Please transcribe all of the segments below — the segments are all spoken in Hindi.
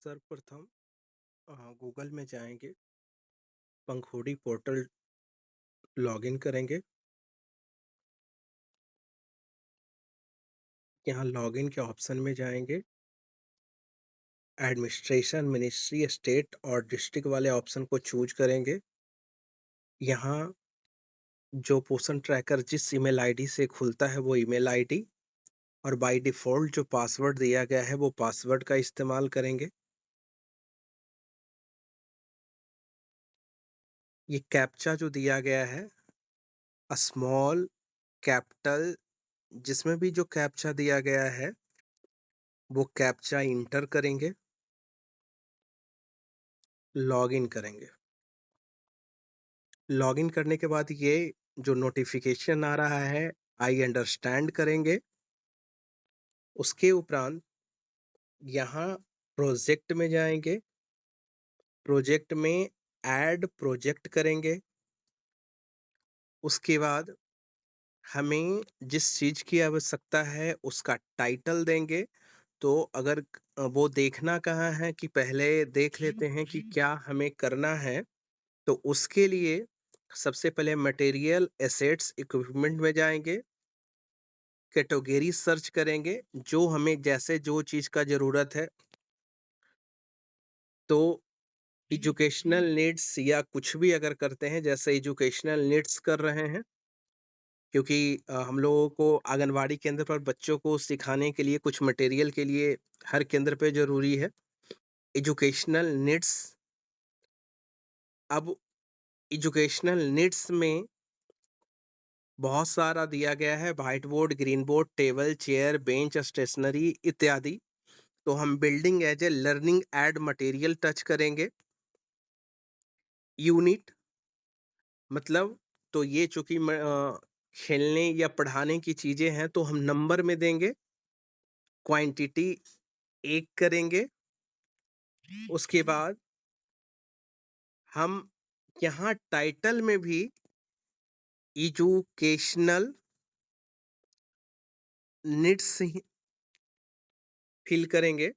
सर्वप्रथम गूगल में जाएँगे, पंखुड़ी पोर्टल लॉगिन करेंगे। यहाँ लॉगिन के ऑप्शन में जाएँगे, एडमिनिस्ट्रेशन, मिनिस्ट्री, स्टेट और डिस्ट्रिक्ट वाले ऑप्शन को चूज़ करेंगे। यहाँ जो पोषण ट्रैकर जिस ईमेल आईडी से खुलता है वो ईमेल आईडी और बाय डिफ़ॉल्ट जो पासवर्ड दिया गया है वो पासवर्ड का इस्तेमाल करेंगे। ये कैप्चा जो दिया गया है, स्मॉल, कैपिटल जिसमें भी जो कैप्चा दिया गया है, वो कैप्चा एंटर करेंगे, लॉगिन करेंगे। लॉगिन करने के बाद ये जो नोटिफ़िकेशन आ रहा है, आई अंडरस्टैंड करेंगे। उसके उपरांत यहाँ प्रोजेक्ट में जाएँगे, प्रोजेक्ट में ऐड प्रोजेक्ट करेंगे। उसके बाद हमें जिस चीज़ की आवश्यकता है उसका टाइटल देंगे। तो अगर वो देखना कहाँ है कि पहले देख लेते हैं कि क्या हमें करना है। तो उसके लिए सबसे पहले मटेरियल, एसेट्स, इक्विपमेंट में जाएँगे, कैटेगरी सर्च करेंगे, जो हमें जैसे जो चीज़ का ज़रूरत है, तो एजुकेशनल नीड्स या कुछ भी अगर करते हैं, जैसे एजुकेशनल नीड्स कर रहे हैं, क्योंकि हम लोगों को आंगनवाड़ी केंद्र पर बच्चों को सिखाने के लिए कुछ मटेरियल के लिए हर केंद्र पे ज़रूरी है। एजुकेशनल नीड्स, अब एजुकेशनल नीड्स में बहुत सारा दिया गया है, white board, green board, table, chair, bench, stationery इत्यादि। तो हम building as a learning aid material touch करेंगे। यूनिट मतलब, तो ये चूंकि खेलने या पढ़ाने की चीजें हैं तो हम नंबर में देंगे। क्वांटिटी एक करेंगे। उसके बाद हम यहाँ टाइटल में भी एजुकेशनल नीड्स फिल करेंगे।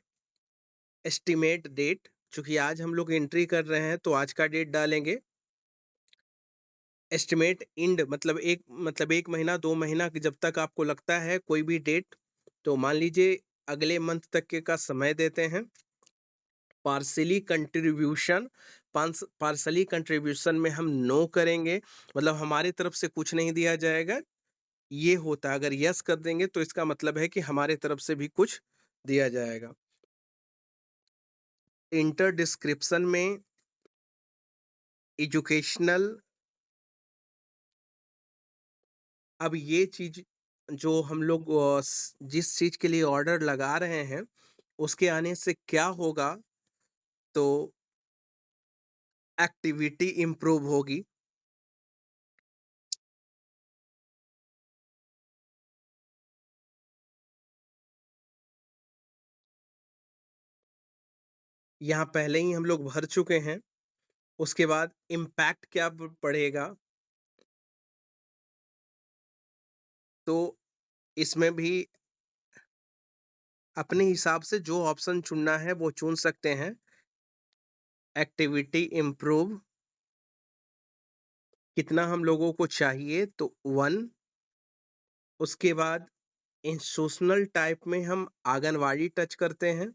एस्टिमेट डेट, चूंकि आज हम लोग एंट्री कर रहे हैं तो आज का डेट डालेंगे। एस्टिमेट इंड मतलब 1 महीना 2 महीना की जब तक आपको लगता है कोई भी डेट, तो मान लीजिए अगले मंथ तक के का समय देते हैं। पार्सली कंट्रीब्यूशन, पार्सली कंट्रीब्यूशन में हम नो करेंगे, मतलब हमारी तरफ से कुछ नहीं दिया जाएगा। ये होता है, अगर यस कर देंगे तो इसका मतलब है कि हमारे तरफ से भी कुछ दिया जाएगा। इंटर डिस्क्रिप्शन में एजुकेशनल, अब ये चीज़ जो हम लोग जिस चीज़ के लिए ऑर्डर लगा रहे हैं, उसके आने से क्या होगा, तो एक्टिविटी इम्प्रूव होगी। यहाँ पहले ही हम लोग भर चुके हैं। उसके बाद इम्पैक्ट क्या पड़ेगा, तो इसमें भी अपने हिसाब से जो ऑप्शन चुनना है वो चुन सकते हैं। एक्टिविटी इम्प्रूव कितना हम लोगों को चाहिए, तो 1। उसके बाद इंस्टीट्यूशनल टाइप में हम आंगनवाड़ी टच करते हैं।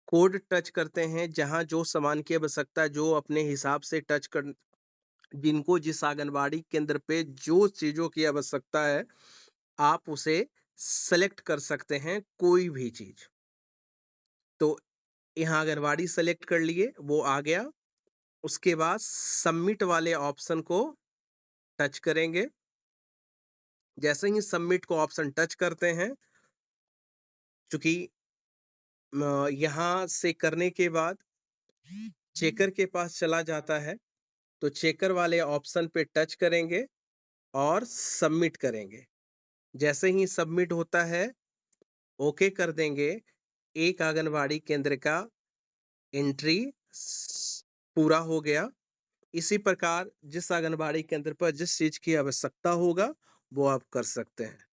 कोड टच करते हैं, जहाँ जो सामान की आवश्यकता जो अपने हिसाब से टच कर, जिनको जिस आंगनवाड़ी केंद्र पे जो चीज़ों की आवश्यकता है, आप उसे सेलेक्ट कर सकते हैं कोई भी चीज़। तो यहाँ आंगनवाड़ी सेलेक्ट कर लिए, वो आ गया। उसके बाद सबमिट वाले ऑप्शन को टच करेंगे। जैसे ही सबमिट को ऑप्शन टच करते हैं, चूँकि यहाँ से करने के बाद चेकर के पास चला जाता है, तो चेकर वाले ऑप्शन पे टच करेंगे और सबमिट करेंगे। जैसे ही सबमिट होता है, ओके कर देंगे, एक आंगनवाड़ी केंद्र का एंट्री पूरा हो गया। इसी प्रकार जिस आंगनबाड़ी केंद्र पर जिस चीज़ की आवश्यकता होगा, वो आप कर सकते हैं।